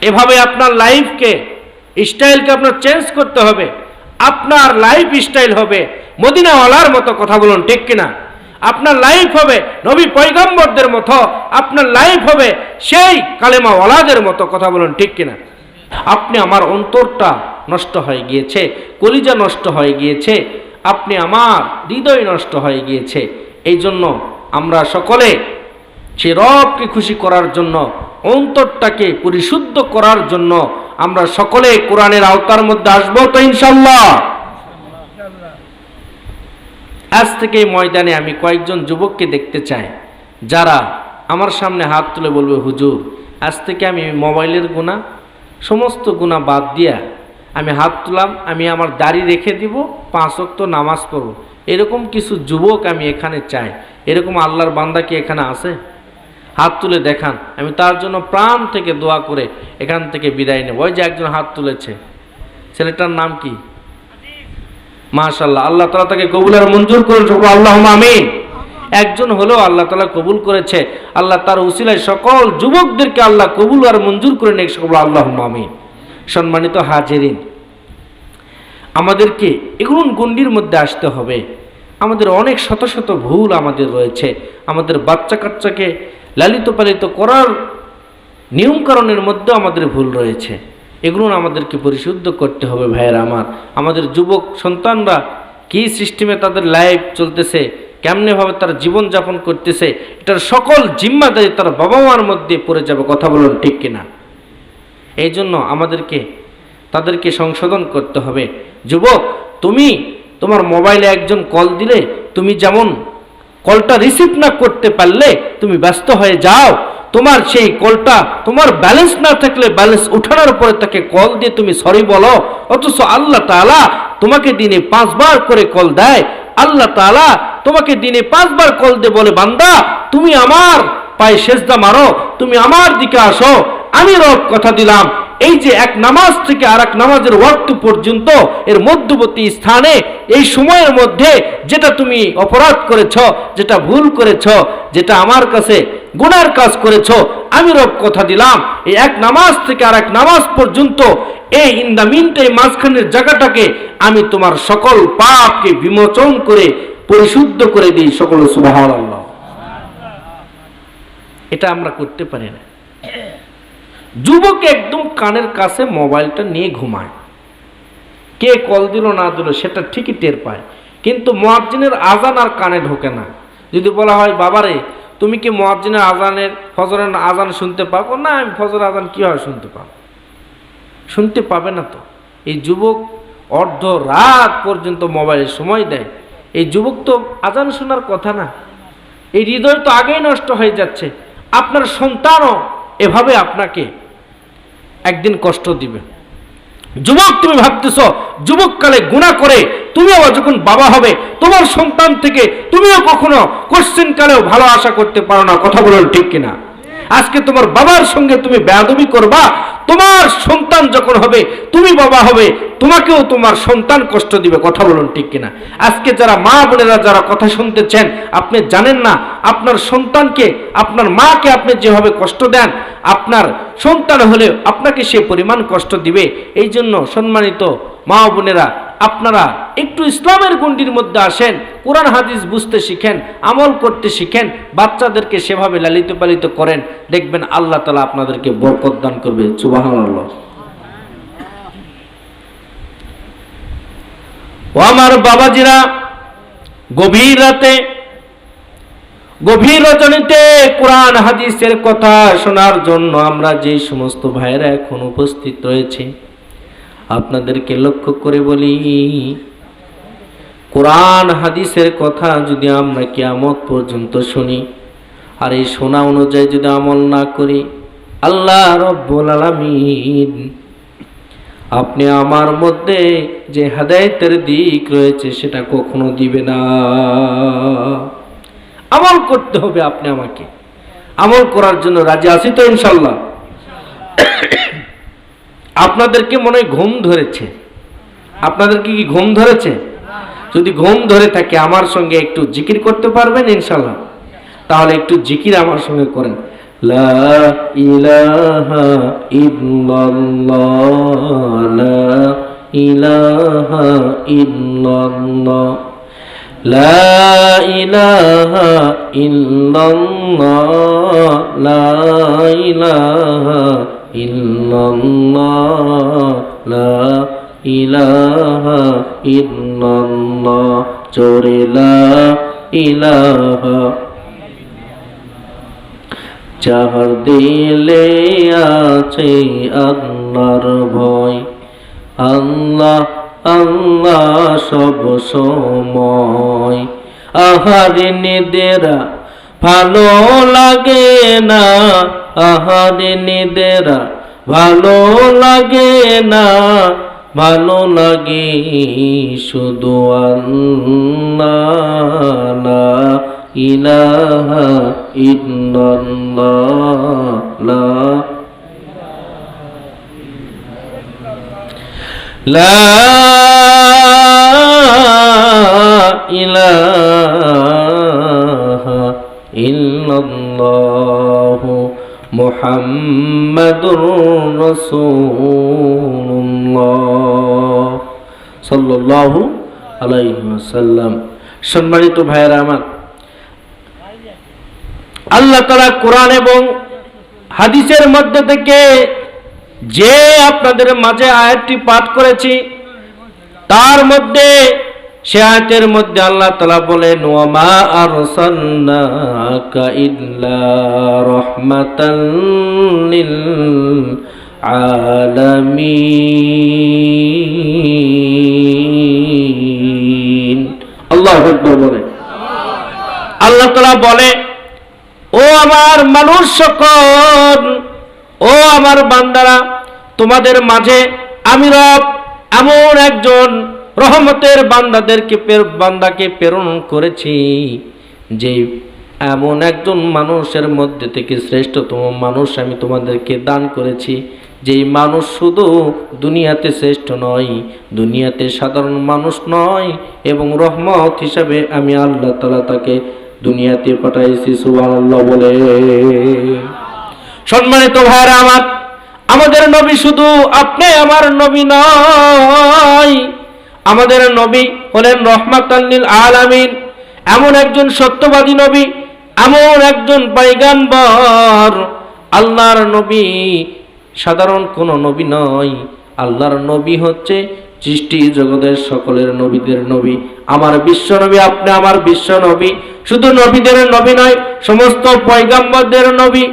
এভাবে আপনার লাইফকে স্টাইলকে আপনার চেঞ্জ করতে হবে। আপনার লাইফ স্টাইল হবে মদিনাওয়ালার মতো, কথা বলুন ঠিক কিনা? আপনার লাইফ হবে নবী পয়গম্বরদের মতো, আপনার লাইফ হবে সেই কালেমাওয়ালাদের মতো, কথা বলুন ঠিক কিনা? আপনি আমার অন্তরটা নষ্ট হয়ে গিয়েছে, কলিজা নষ্ট হয়ে গিয়েছে, আপনি আমার হৃদয় নষ্ট হয়ে গিয়েছে। এই জন্য আমরা সকলে সে রবকে খুশি করার জন্য, অন্তরটাকে পরিশুদ্ধ করার জন্য আমরা সকলে কোরআনের আওতার মধ্যে আসবো তো ইনশাআল্লাহ। আজ থেকে এই ময়দানে আমি কয়েকজন যুবককে দেখতে চাই যারা আমার সামনে হাত তুলে বলবে, হুজুর আজ থেকে আমি মোবাইলের গুনাহ, সমস্ত গুনাহ বাদ দিয়া আমি হাত তুললাম, আমি আমার দাড়ি রেখে দিব, 5 ওয়াক্ত নামাজ পড়ব। এরকম কিছু যুবক আমি এখানে চাই। এরকম আল্লাহর বান্দা কি এখানে আছে? হাত তুলে দেখান, আমি তার জন্য প্রাণ থেকে দোয়া করে এখান থেকে বিদায় নেব। ওই যে একজন হাত তুলেছে, ছেলেটার নাম কি? মাশাআল্লাহ, আল্লাহ তাআলা তাকে কবুল আর মঞ্জুর করুন, সকল আল্লাহুম্মা আমিন। একজন হলেও আল্লাহ তাআলা কবুল করেছে, আল্লাহ তার উসিলায় সকল যুবকদেরকে আল্লাহ কবুল আর মঞ্জুর করে নেক, সকল আল্লাহুম্মা আমিন। সম্মানিত হাজিরিন, আমাদেরকে এগুলো গণ্ডির মধ্যে আসতে হবে। আমাদের অনেক শত শত ভুল আমাদের রয়েছে। আমাদের বাচ্চা কাচ্চাকে লালিত পালিত করার নিয়মকানুনের মধ্যে আমাদের ভুল রয়েছে। এগুলো আমাদেরকে পরিশুদ্ধ করতে হবে ভাইয়েরা আমার। আমাদের যুবক সন্তানরা কী সিস্টেমে তাদের লাইফ চলতেছে, কেমনেভাবে তারা জীবনযাপন করতেছে, এটার সকল জিম্মাদারি তার বাবা মার মধ্যে পড়ে যাবে, কথা বলুন ঠিক কিনা? এই জন্য আমাদেরকে তাদেরকে সংশোধন করতে হবে। যুবক, তুমি তোমার মোবাইলে একজন কল দিলে, তুমি যেমন কলটা রিসিভ না করতে পারলে তুমি ব্যস্ত হয়ে যাও, তোমার সেই কলটা, তোমার ব্যালেন্স না থাকলে ব্যালেন্স উঠানোর পরে তাকে কল দিয়ে তুমি সরি বলো, অথচ আল্লাহ তাআলা তোমাকে দিনে 5 বার করে কল দেয়। আল্লাহ তাআলা তোমাকে দিনে 5 বার কল দিয়ে বলে, বান্দা তুমি আমার পায়ে সেজদা মারো, তুমি আমার দিকে আসো, আমি রব কথা দিলাম এই যে এক নামাজ থেকে আর এক নামাজের ওয়াক্ত পর্যন্ত এর মধ্যবর্তী স্থানে এই সময়ের মধ্যে যেটা তুমি অপরাধ করেছ, যেটা ভুল করেছ, যেটা আমার কাছে গুনার কাজ করেছ, আমি রব কথা দিলাম এই এক নামাজ থেকে আর এক নামাজ পর্যন্ত এই ইন দ্য মিনটা, এই মাঝখানের জায়গাটাকে আমি তোমার সকল পাপকে বিমোচন করে পরিশুদ্ধ করে দিই, সকল সুবহানাল্লাহ। এটা আমরা করতে পারি না। যুবক একদম কানের কাছে মোবাইলটা নিয়ে ঘুমায়, কে কল দিল না দিল সেটা ঠিকই টের পায়, কিন্তু মুয়াজ্জিনের আজান আর কানে ঢোকে না। যদি বলা হয়, বাবারে তুমি কি মুয়াজ্জিনের আজানের, ফজরের আজান শুনতে পাবো? না, আমি ফজরের আজান কীভাবে শুনতে পাবো? শুনতে পাবে না তো। এই যুবক অর্ধ রাত পর্যন্ত মোবাইলে সময় দেয়, এই যুবক তো আজান শোনার কথা না। এই হৃদয় তো আগেই নষ্ট হয়ে যাচ্ছে। আপনার সন্তানও এভাবে আপনাকে একদিন কষ্ট দিবে। যুবক, তুমি ভাবতেছ যুবককালে গুনাহ করে তুমি আবার যখন বাবা হবে তোমার সন্তান থেকে তুমিও কখনো কোশ্চেন কালেও ভালো আশা করতে পারো না, কথা বলুন ঠিক কিনা? আজকে তোমার বাবার সঙ্গে তুমি বেয়াদবি করবা, তোমার সন্তান যখন হবে, তুমি বাবা হবে, তোমাকেও তোমার সন্তান কষ্ট দিবে, কথা বলুন ঠিক কিনা? আজকে যারা মা বোনেরা যারা কথা শুনতেছেন, আপনি জানেন না আপনার সন্তানকে, আপনার মাকে আপনি যেভাবে কষ্ট দেন, আপনার সন্তান হলে আপনাকে সে পরিমাণ কষ্ট দিবে। এই জন্য সম্মানিত মা বোনেরা, আপনারা একটু ইসলামের গণ্ডির মধ্যে আসেন, কোরআন হাদিস বুঝতে শিখেন, আমল করতে শিখেন, বাচ্চাদেরকে সেভাবে লালিত পালিত করেন, দেখবেন আল্লাহ তাআলা আপনাদেরকে বরকত দান করবে, সুবহানাল্লাহ। ও আমার বাবাজিরা, গভীর রাতে, গভীর রজনীতে কোরআন হাদিসের কথা শোনার জন্য আমরা যে সমস্ত ভাইয়েরা এখন উপস্থিত রয়েছে, আপনাদেরকে লক্ষ্য করে বলি, কোরআন হাদিসের কথা যদি আমরা কিয়ামত পর্যন্ত শুনি আর এই শোনা অনুযায়ী যদি আমল না করি, আল্লাহ রব্বুল আলামিন আপনি আমার মধ্যে যে হেদায়েতের দিক রয়েছে সেটা কখনো দিবে না। আমল করতে হবে, আপনি আমাকে আমল করার জন্য রাজি আছি তো ইনশাআল্লাহ? আপনাদেরকে মনে হয় ঘুম ধরেছে, আপনাদেরকে কি ঘুম ধরেছে? যদি ঘুম ধরে থাকে আমার সঙ্গে একটু জিকির করতে পারবেন ইনশাআল্লাহ? তাহলে একটু জিকির আমার সঙ্গে করেন। লা ইলাহা ইল্লাল্লাহ লা ইলাহা ইল্লাল্লাহ লা ইলাহা ইল্লাল্লাহ লা ইলাহা ইল্লাল্লাহ লা ইলাহা ইল্লাল্লাহ জোরে লা ইলাহা। যাহার দিলে আছে আল্লাহর ভয়, আল্লাহ আল্লাহ সব সময়। আহারে নিদেরা ভালো লাগে না, আহারে নিদেরা ভালো লাগে না, ভালো লাগে শুধু আল্লাহ লা ইলাহা ইল্লাল্লাহ লা লা ইলাহা ইল্লাল্লাহ মুহাম্মাদুর রাসূলুল্লাহ সাল্লাল্লাহু আলাইহি ওয়াসাল্লাম। সম্মানিত ভাইয়েরা আমার, আল্লাহ তাআলা কোরআন এবং হাদিসের মধ্যে থেকে যে আপনাদের মাঝে আয়াতটি পাঠ করেছি, তার মধ্যে সে আয়াতের মধ্যে আল্লাহ তাআলা বলেন ওয়া মা আরসালনাকা ইল্লা রাহমাতাল লিল আলামিন। আল্লাহু আকবার বলে। আল্লাহ তাআলা বলে, ও আমার মানুষ সকল, ও আমার বান্দারা, তোমাদের মাঝে আমি রব এমন একজন রহমতের বান্দাকে প্রেরণ করেছি, যে এমন একজন মানুষের মধ্যে থেকে শ্রেষ্ঠতম মানুষ আমি তোমাদেরকে দান করেছি, যেই মানুষ শুধু দুনিয়াতে শ্রেষ্ঠ নয়, দুনিয়াতে সাধারণ মানুষ নয়, এবং রহমত হিসাবে আমি আল্লাহ তাআলা তাকে দুনিয়াতে পাঠাইছি। সুবহানাল্লাহ বলে। সম্মানিত ভাইরা আমার, আমাদের নবী শুধু আপনি আমার নবী নয়, আমাদের নবী হলেন রহমাতাল লিল আলামিন, এমন একজন সত্যবাদী নবী, এমন একজন পয়গম্বর। আল্লাহর নবী সাধারণ কোনো নবী নয়, আল্লাহর নবী হচ্ছে সৃষ্টি জগতের সকলের নবীদের নবী। আমার বিশ্ব নবী, আপনি আমার বিশ্ব নবী, শুধু নবীদের নবী নয়, সমস্ত পয়গম্বরদের নবী।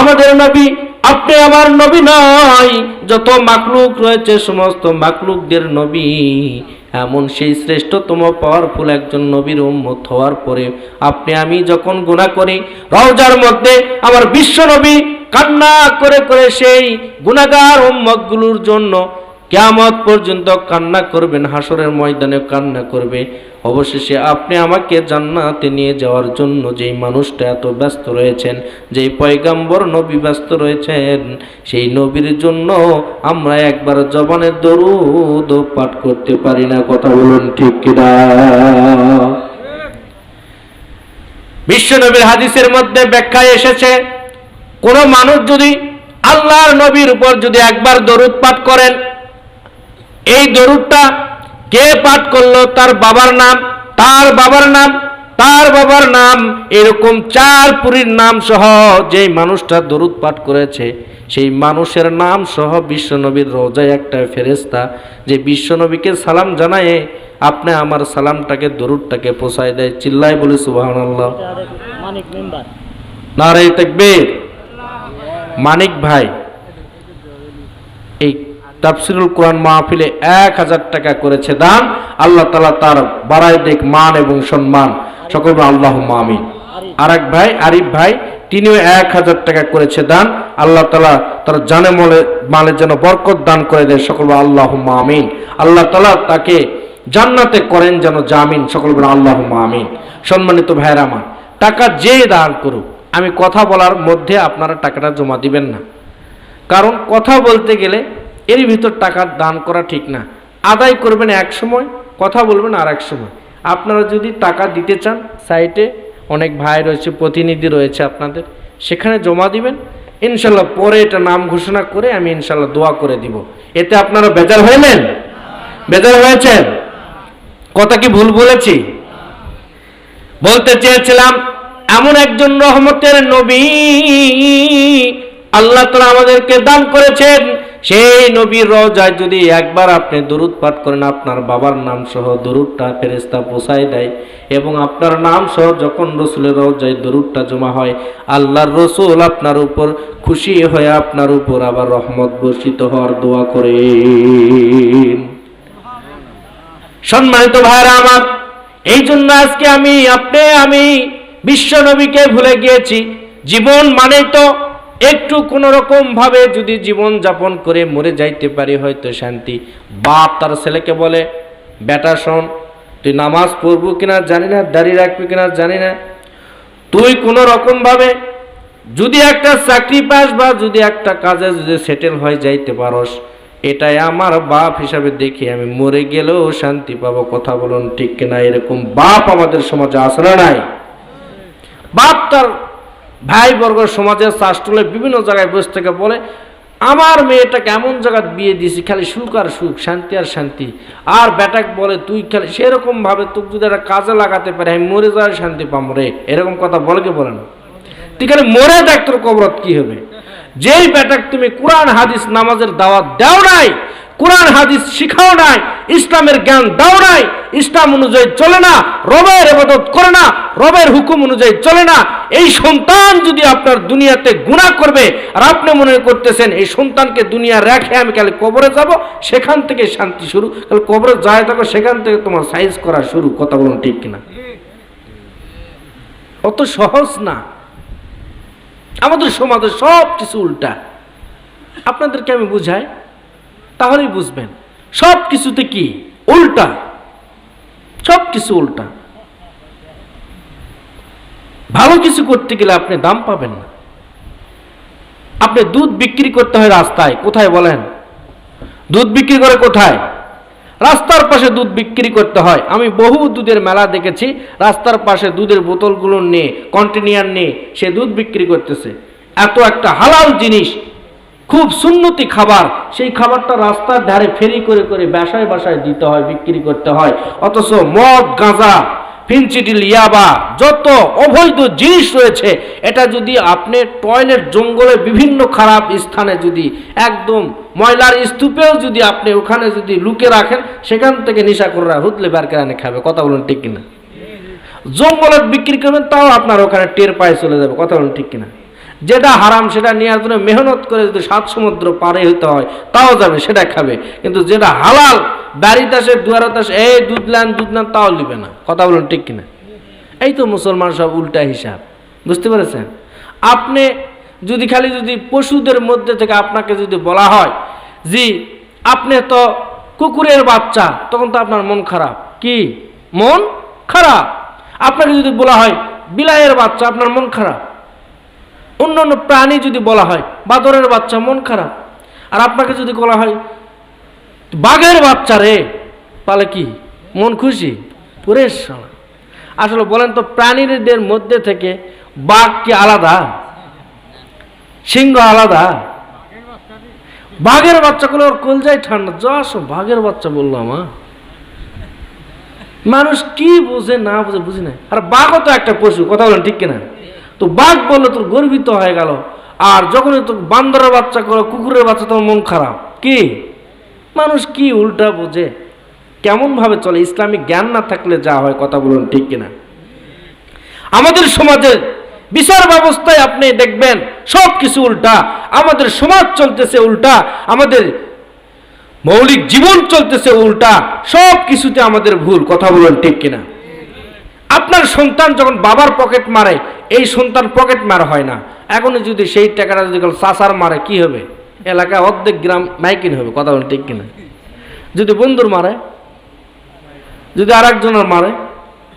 আমাদের নবী আপনি আমার নবী নয়, যত মাখলুক রয়েছে সমস্ত মাখলুকদের নবী। এমন সেই শ্রেষ্ঠতম পাওয়ারফুল একজন নবীর উম্মত হওয়ার পরে আপনি আমি যখন গুনাহ করি, রওজার মধ্যে আমার বিশ্ব নবী কান্না করে করে সেই গুনাহগার উম্মতগুলোর জন্য কিয়ামত পর্যন্ত কান্না করবেন, হাসরের ময়দানে কান্না করবে। অবশেষে আপনি আমাকে জান্নাতে নিয়ে যাওয়ার জন্য যেই মানুষটা এত ব্যস্ত রয়েছেন, যেই পয়গম্বর নবী ব্যস্ত রয়েছেন, সেই নবীর জন্য আমরা একবার জবানের দরুদ পাঠ করতে পারি না। কথা বলুন ঠিক কিনা? বিশ্ব নবীর হাদিসের মধ্যে ব্যাখ্যায় এসেছে, কোন মানুষ যদি আল্লাহর নবীর উপর যদি একবার দরুদ পাঠ করেন, এই দরুদটা কে পাঠ করলো, তার বাবার নাম, তার বাবার নাম, তার বাবার নাম, এরকম 4 পুরীর নাম সহ যেই মানুষটা দরুদ পাঠ করেছে, সেই মানুষের নাম সহ বিশ্বনবীর রোজায় একটা ফেরেশতা যে বিশ্বনবীকে সালাম জানায়, আপনি আমার সালামটাকে দরুদটাকে পৌঁছায় দেয়। চিল্লায় বলি সুবহানাল্লাহ। নারে তাকবীর। মানিক ভাই এই তাফসিরুল কোরআন মাহফিলে 1000 টাকা করেছে দান। আল্লাহ তাআলা তার বাড়ায় দেখ মান এবং সম্মান। সকল আল্লাহুম্মা আমিন। আরেক ভাই আরিফ ভাই, তিনিও 1000 টাকা করেছে দান। আল্লাহ তাআলা তার জানে মালে যেন বরকত দান করে দেয়। সকল আল্লাহুম্মা আমিন। আল্লাহ তাআলা তাকে জান্নাতে করেন যেন জামিন। সকল আল্লাহুম্মা আমিন। সম্মানিত ভাইরা আমার, টাকা যে দান করুক, আমি কথা বলার মধ্যে আপনারা টাকাটা জমা দিবেন না, কারণ কথা বলতে গেলে এর ভিতর টাকা দান করা ঠিক না। আদায় করবেন এক সময়, কথা বলবেন আর এক সময়। আপনারা যদি টাকা দিতে চান, সাইটে অনেক ভাই রয়েছে, প্রতিনিধি রয়েছে আপনাদের, সেখানে জমা দিবেন। ইনশাল্লাহ পরে এটা নাম ঘোষণা করে আমি ইনশাল্লাহ দোয়া করে দিব। এতে আপনারা বেজার হইলেন? বেজার হয়েছেন? কথা কি ভুল বলেছি? বলতে চেয়েছিলাম এমন একজন রহমতের নবী আল্লাহ তাআলা আমাদেরকে দান করেছেন। সেই নবীর রওজায় যদি একবার আপনি দরুদ পাঠ করেন, আপনার বাবার নাম সহ দরুদটা ফেরেশতা পৌঁছায় দেয়, এবং আপনার নাম সহ যখন রসুলের রওজায় দরুদটা জমা হয়, আল্লাহর রসুল আপনার উপর খুশি হয়ে আপনার উপর আবার রহমত বর্ষিত হওয়ার দোয়া করেন। সম্মানিত ভাইরা আমার, এই জন্য আজকে আমি বিশ্ব নবীকে ভুলে গিয়েছি। জীবন মানে তো একটু কোন রকম ভাবে যদি জীবন যাপন করে মরে যাইতে পারি হয়তো শান্তি। বাপ তার ছেলেকে বলে, বেটা শোন, তুই নামাজ পড়বো কিনা জানি না, দাঁড়িয়ে রাখবি কিনা জানি না, তুই কোন রকম ভাবে যদি একটা চাকরি পাস বা যদি একটা কাজে যদি সেটেল হয়ে যাইতে পারস, এটাই আমার বাপ হিসাবে দেখি আমি মরে গেলেও শান্তি পাবো। কথা বলুন ঠিক কিনা? এরকম বাপ আমাদের সমাজে আছে না নাই? বাপ তার ভাই বর্গ সমাজের শাস্ত্রলে বিভিন্ন জায়গায় বসে থেকে বলে, আমার মেয়েটাকে এমন জায়গায় বিয়ে দিয়েছি খালি সুখ আর সুখ, শান্তি আর শান্তি। আর বেটাকে বলে তুই খালি সেরকম ভাবে তোকে যদি একটা কাজে লাগাতে পারে আমি মরে যাওয়ার শান্তি পাবো রে, এরকম কথা বলে কি বলে না? তুই খালি মরে দেখ তোর কবরত কি হবে। যেই বেটাক তুমি কোরআন হাদিস নামাজের দাওয়াত দাও নাই, কোরআন হাদিস শিখাও নাই, ইসলামের জ্ঞান দাও নাই, ইসলাম অনুযায়ী চলে না, রবের ইবাদত করে না, রবের হুকুম অনুযায়ী চলে না, এই সন্তান যদি আপনার দুনিয়াতে গুনাহ করবে আর আপনি মনে করতেছেন এই সন্তানকে দুনিয়া রেখে আমি কাল কবরে যাব, সেখান থেকে শান্তি শুরু। কাল কবরে যায় থাকো সেখান থেকে তোমার সাইজ করা শুরু। কথা বলুন ঠিক কিনা? অত সহজ না। আমাদের সমাজে সব কিছু উল্টা। আপনাদেরকে আমি বুঝাই তাহলেই বুঝবেন সব কিছুতে কি উল্টা, সব কিছু উল্টা। ভালো কিছু করতে গেলে আপনি দাম পাবেন না। আপনি দুধ বিক্রি করতে হয় রাস্তায়, কোথায় বলেন? দুধ বিক্রি করে কোথায়? রাস্তার পাশে দুধ বিক্রি করতে হয়। আমি বহু দুধের মেলা দেখেছি, রাস্তার পাশে দুধের বোতলগুলো নিয়ে কন্টেনার নিয়ে সে দুধ বিক্রি করতেছে। এত একটা হালাল জিনিস, খুব সুন্নতি খাবার, সেই খাবারটা রাস্তার ধারে ফেরি করে করে বাসায় বাসায় দিতে হয়, বিক্রি করতে হয়। অথচ মদ, গাঁজা, ফিনচিডিল, ইয়াবা, যত অবৈধ জিনিস রয়েছে, এটা যদি আপনি টয়লেট জঙ্গলে বিভিন্ন খারাপ স্থানে যদি একদম ময়লার স্তূপেও যদি আপনি ওখানে যদি লুকে রাখেন, সেখান থেকে নেশাখোররা হুতলে বের করে এনে খাবে। কথা বলুন ঠিক কিনা? জঙ্গলে বিক্রি করবেন তাও আপনার ওখানে টের পায়ে চলে যাবে। কথা বলুন ঠিক কিনা? যেটা হারাম সেটা নেওয়ার জন্য মেহনত করে যদি 7 সমুদ্র পারে হইতে হয় তাও যাবে, সেটা খাবে। কিন্তু যেটা হালাল বাড়িতে আসে দুয়ারাতে আসে এই দুধ নেন তাও নিবে না। কথা বলুন ঠিক কিনা? এই তো মুসলমান সব উল্টা হিসাব। বুঝতে পেরেছেন? আপনি যদি খালি যদি পশুদের মধ্যে থেকে আপনাকে যদি বলা হয় জি আপনি তো কুকুরের বাচ্চা, তখন তো আপনার মন খারাপ। কি মন খারাপ? আপনাকে যদি বলা হয় বিলাইয়ের বাচ্চা, আপনার মন খারাপ। অন্যান্য প্রাণী যদি বলা হয় বাদরের বাচ্চা, মন খারাপ। আর আপনাকে যদি বলা হয় বাঘের বাচ্চা রে, তাহলে কি মন খুশি? পুরেশ। আসলে বলেন তো প্রাণীদের মধ্যে থেকে বাঘ কি আলাদা? সিংহ আলাদা? বাঘের বাচ্চাগুলো ওর কলজায় ঠান্ডা, যশ বাঘের বাচ্চা বললো আমা। মানুষ কি বোঝে না বোঝে বুঝি না। আর বাঘও তো একটা পশু। কথা বলেন ঠিক কিনা? তো বাঘ বললে তোর গর্বিত হয়ে গেল, আর যখনই তো বান্দরের বাচ্চা করো, কুকুরের বাচ্চা, তোমার মন খারাপ। কি মানুষ কি উল্টা বোঝে, কেমন ভাবে চলে? ইসলামিক জ্ঞান না থাকলে যা হয়। কথা বলুন ঠিক কিনা? আমাদের সমাজের বিচার ব্যবস্থায় আপনি দেখবেন সব কিছু উল্টা। আমাদের সমাজ চলতেছে উল্টা, আমাদের মৌলিক জীবন চলতেছে উল্টা, সব কিছুতে আমাদের ভুল। কথা বলুন ঠিক কিনা? আপনার সন্তান যখন বাবার পকেট মারে, এই সন্তান পকেট মারা হয় না। এখন যদি সেই টাকাটা যদি চাচার মারে কি হবে? এলাকায় অর্ধেক গ্রাম মাইকিন হবে। কথা বলুন ঠিক কিনা? যদি বন্ধুর মারে, যদি আর একজনের মারে,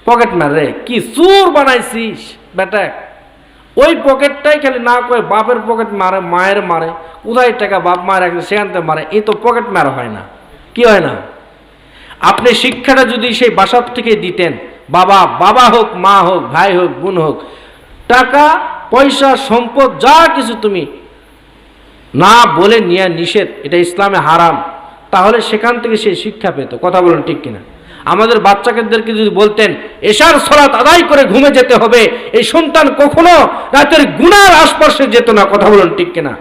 পকেট মারে। কি চোর বানাইছিস বেটা? ওই পকেটটাই খালি না কয়ে বাপের পকেট মারে, মায়ের মারে, কোথায় টাকা বাপ মায়ের রাখছে সেখান থেকে মারে। এই তো পকেট মারা হয় না। কি হয় না? আপনি শিক্ষাটা যদি সেই বাসার থেকে দিতেন, বাবা হোক, মা হোক, ভাই হোক, বোন হোক, টাকা পয়সা সম্পদ যা কিছু তুমি না বলে নিয়ে নিষেধ, এটা ইসলামে হারাম, তাহলে সেখান থেকে সে শিক্ষা পেত। কথা বলেন ঠিক কিনা? আমাদের বাচ্চাদেরকে যদি বলতেন এশার সালাত আদায় করে ঘুমে যেতে হবে, এই সন্তান কখনো রাতের গুনার আশপাশে যেত না। কথা বলেন ঠিক কিনা?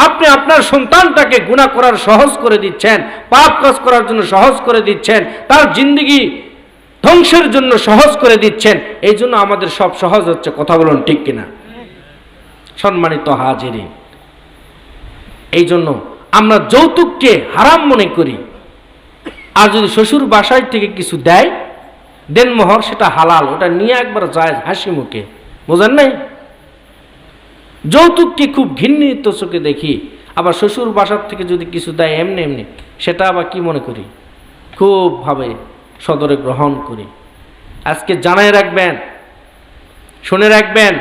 আপনি আপনার সন্তানটাকে গুনাহ করার সহজ করে দিচ্ছেন, পাপ কাজ করার জন্য সহজ করে দিচ্ছেন, তার জিন্দেগি ধ্বংসের জন্য সহজ করে দিচ্ছেন। এই জন্য আমাদের সব সহজ হচ্ছে। কথা বলুন ঠিক কিনা? সম্মানিত হাজিরিন, এই জন্য আমরা যৌতুককে হারাম মনে করি। আর যদি শ্বশুর বাসায় থেকে কিছু দেয় দেনমোহর, সেটা হালাল, ওটা নিয়ে একবার যায় হাসি মুখে। বোঝেন নাই? যৌতুককে খুব ঘৃণিত চোখে দেখি, আবার শ্বশুর বাসার থেকে যদি কিছু দেয় এমনি এমনি, সেটা আবার কি মনে করি? খুব ভাবে সদরে গ্রহণ করি। আজকে জানাই রাখবেন, শুনে রাখবেন,